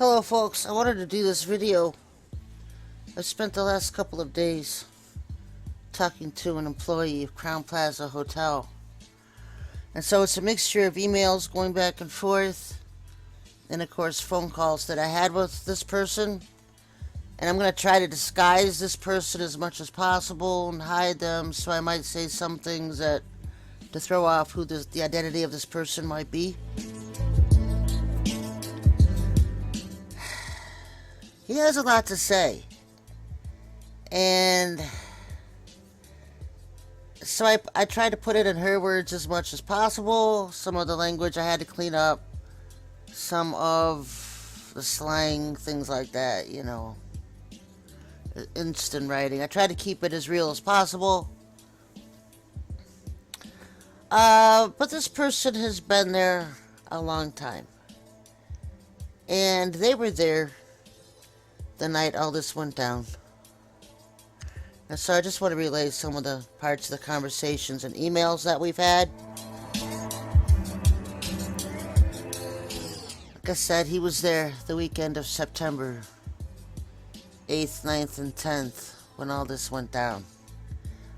Hello folks, I wanted to do this video. I spent the last couple of days talking to an employee of Crowne Plaza Hotel. And so it's a mixture of emails going back and forth, and of course phone calls that I had with this person. And I'm going to try to disguise this person as much as possible and hide them, so I might say some things that to throw off who the identity of this person might be. He has a lot to say. And so I tried to put it in her words as much as possible. Some of the language I had to clean up. Some of the slang, things like that, instant writing. I tried to keep it as real as possible. But this person has been there a long time. And they were there the night all this went down. And so I just want to relay some of the parts of the conversations and emails that we've had. Like I said, he was there the weekend of September 8th, 9th, and 10th when all this went down.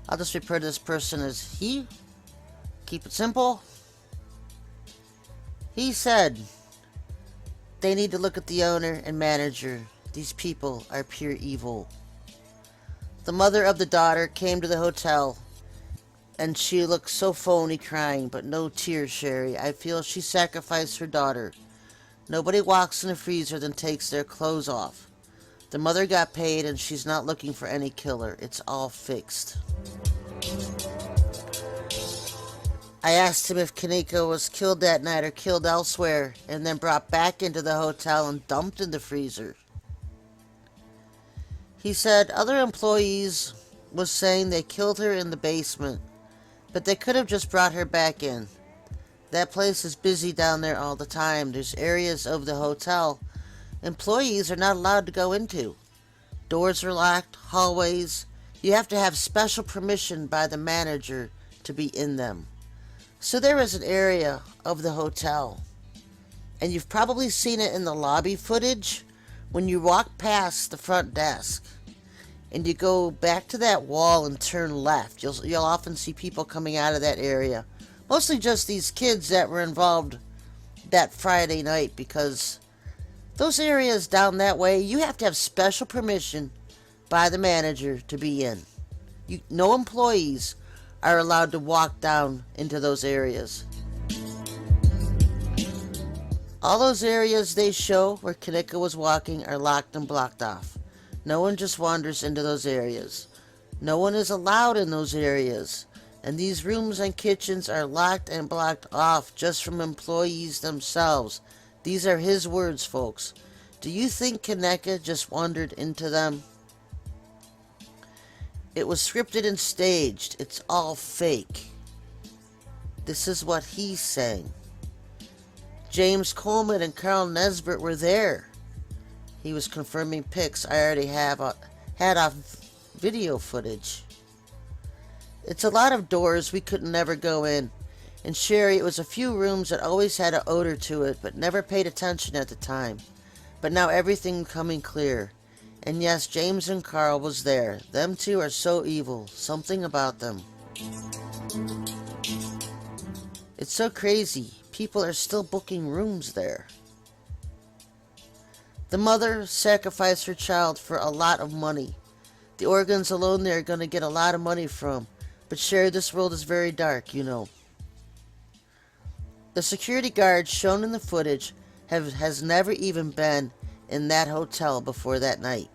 I'll just refer to this person as he. Keep it simple. He said they need to look at the owner and manager. These people are pure evil. The mother of the daughter came to the hotel, and she looked so phony, crying, but no tears, Sherry. I feel she sacrificed her daughter. Nobody walks in the freezer then takes their clothes off. The mother got paid, and she's not looking for any killer. It's all fixed. I asked him if Kenneka was killed that night or killed elsewhere, and then brought back into the hotel and dumped in the freezer. He said other employees was saying they killed her in the basement, but they could have just brought her back in. That place is busy down there all the time. There's areas of the hotel employees are not allowed to go into. Doors are locked, hallways. You have to have special permission by the manager to be in them. So there is an area of the hotel, and you've probably seen it in the lobby footage when you walk past the front desk and you go back to that wall and turn left. You'll often see people coming out of that area. Mostly just these kids that were involved that Friday night, because those areas down that way, you have to have special permission by the manager to be in. No employees are allowed to walk down into those areas. All those areas they show where Kenneka was walking are locked and blocked off. No one just wanders into those areas. No one is allowed in those areas. And these rooms and kitchens are locked and blocked off just from employees themselves. These are his words, folks. Do you think Kenneka just wandered into them? It was scripted and staged. It's all fake. This is what he's saying. James Coleman and Carl Nesbitt were there. He was confirming pics I already had off video footage. It's a lot of doors we could never go in. And Sherry, it was a few rooms that always had an odor to it, but never paid attention at the time. But now everything coming clear. And yes, James and Carl was there. Them two are so evil. Something about them. It's so crazy. People are still booking rooms there. The mother sacrificed her child for a lot of money. The organs alone they're going to get a lot of money from. But Sherry, this world is very dark, The security guard shown in the footage has never even been in that hotel before that night.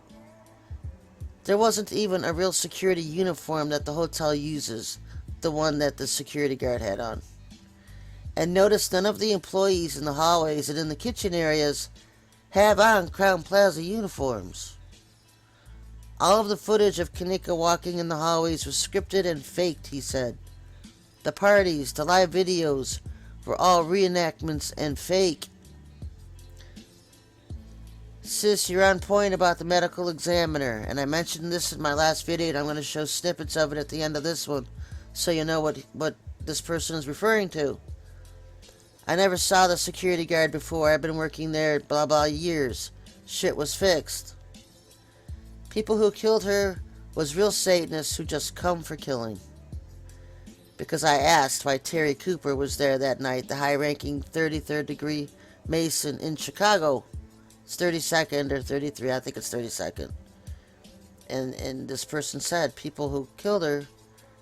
There wasn't even a real security uniform that the hotel uses, the one that the security guard had on. And notice none of the employees in the hallways and in the kitchen areas have on Crowne Plaza uniforms. All of the footage of Kenneka walking in the hallways was scripted and faked, he said. The parties, the live videos were all reenactments and fake. Sis, you're on point about the medical examiner, and I mentioned this in my last video, and I'm going to show snippets of it at the end of this one, so you know what this person is referring to. I never saw the security guard before. I've been working there blah blah years. shit was fixed. People who killed her was real Satanists who just come for killing. Because I asked why Terry Cooper was there that night, the high-ranking 33rd degree Mason in Chicago. It's 32nd or 33, I think it's 32nd. And this person said people who killed her,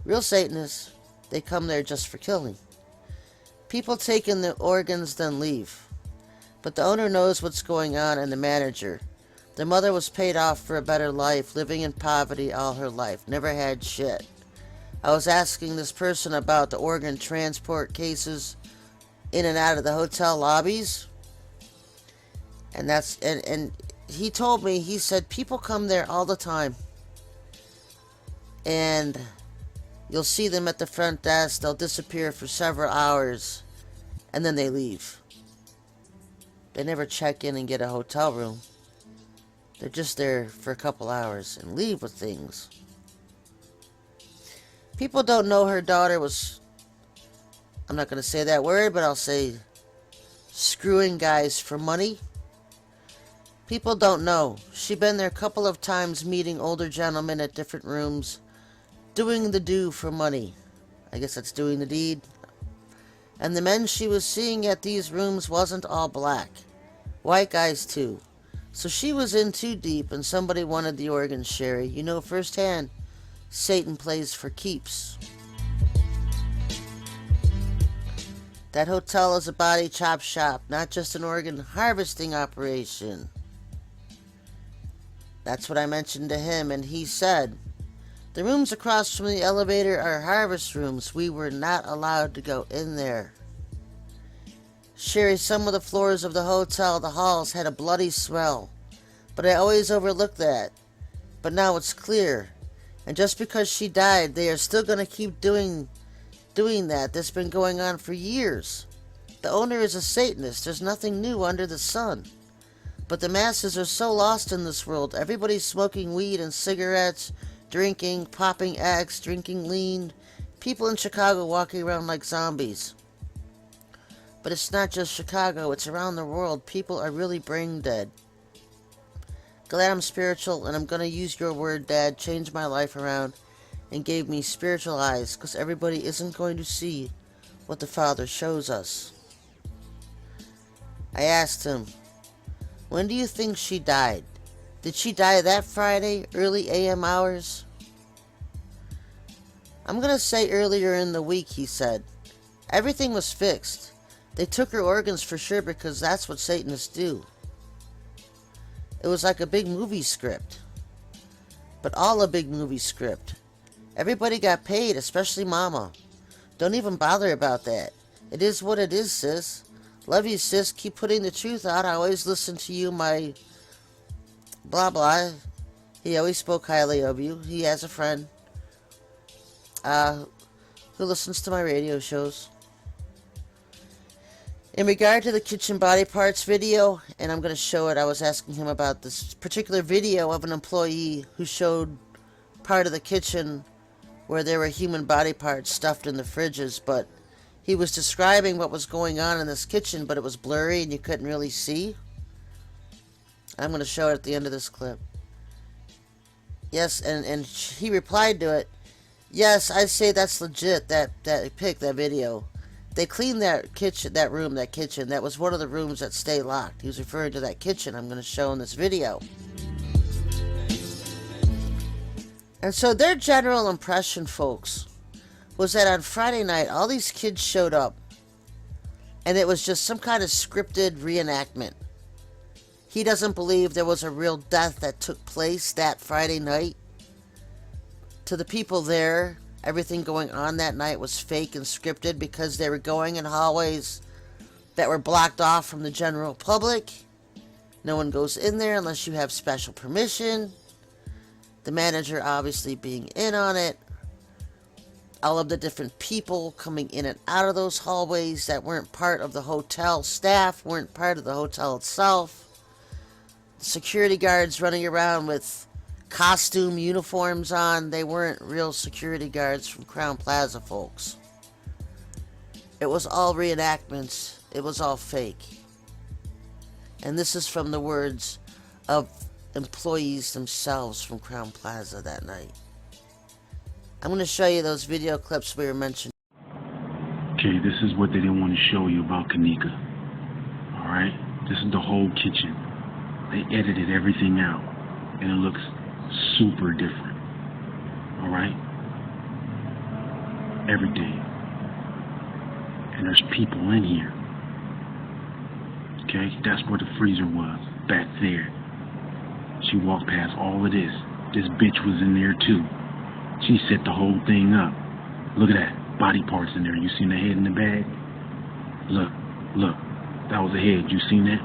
real Satanists, they come there just for killing. People take in the organs, then leave. But the owner knows what's going on, and the manager. The mother was paid off for a better life, living in poverty all her life, never had shit. I was asking this person about the organ transport cases in and out of the hotel lobbies. And he told me, he said people come there all the time. And you'll see them at the front desk, they'll disappear for several hours, and then they leave. They never check in and get a hotel room. They're just there for a couple hours and leave with things. People don't know her daughter was, I'm not going to say that word, but I'll say screwing guys for money. People don't know. She'd been there a couple of times meeting older gentlemen at different rooms, doing the do for money. I guess that's doing the deed. And the men she was seeing at these rooms wasn't all black. White guys too. So she was in too deep and somebody wanted the organ, Sherry. You know firsthand, Satan plays for keeps. That hotel is a body chop shop, not just an organ harvesting operation. That's what I mentioned to him, and he said, the rooms across from the elevator are harvest rooms. We were not allowed to go in there. Sherry, some of the floors of the hotel, the halls, had a bloody smell. But I always overlooked that. But now it's clear. And just because she died, they are still going to keep doing that. That's been going on for years. The owner is a Satanist. There's nothing new under the sun. But the masses are so lost in this world. Everybody's smoking weed and cigarettes, drinking, popping eggs, drinking lean. People in Chicago walking around like zombies. But it's not just Chicago, it's around the world. People are really brain dead. Glad I'm spiritual, and I'm going to use your word, Dad, change my life around, and gave me spiritual eyes, because everybody isn't going to see what the Father shows us. I asked him, when do you think she died? Did she die that Friday, early AM hours? I'm going to say earlier in the week, he said. Everything was fixed. They took her organs for sure because that's what Satanists do. It was like a big movie script. But all a big movie script. Everybody got paid, especially Mama. Don't even bother about that. It is what it is, sis. Love you, sis. Keep putting the truth out. I always listen to you, my blah blah. He always spoke highly of you. He has a friend who listens to my radio shows. In regard to the kitchen body parts video, and I'm going to show it, I was asking him about this particular video of an employee who showed part of the kitchen where there were human body parts stuffed in the fridges, but he was describing what was going on in this kitchen, but it was blurry and you couldn't really see. I'm going to show it at the end of this clip. Yes, and he replied to it, yes, I'd say that's legit, that pic, that video. They cleaned that kitchen, that kitchen. That was one of the rooms that stay locked. He was referring to that kitchen I'm going to show in this video. And so their general impression, folks, was that on Friday night, all these kids showed up. And it was just some kind of scripted reenactment. He doesn't believe there was a real death that took place that Friday night. To the people there, everything going on that night was fake and scripted because they were going in hallways that were blocked off from the general public. No one goes in there unless you have special permission. The manager obviously being in on it. All of the different people coming in and out of those hallways that weren't part of the hotel staff, weren't part of the hotel itself. The security guards running around with costume uniforms on, they weren't real security guards from Crowne Plaza, folks. It was all reenactments. It was all fake. And this is from the words of employees themselves from Crowne Plaza that night. I'm going to show you those video clips we were mentioning. Okay, this is what they didn't want to show you about Kenneka. Alright? This is the whole kitchen. They edited everything out, and it looks super different. Alright? Everything. And there's people in here. Okay? That's where the freezer was. Back there. She walked past all of this. This bitch was in there too. She set the whole thing up. Look at that. Body parts in there. You seen the head in the bag? Look. That was the head. You seen that?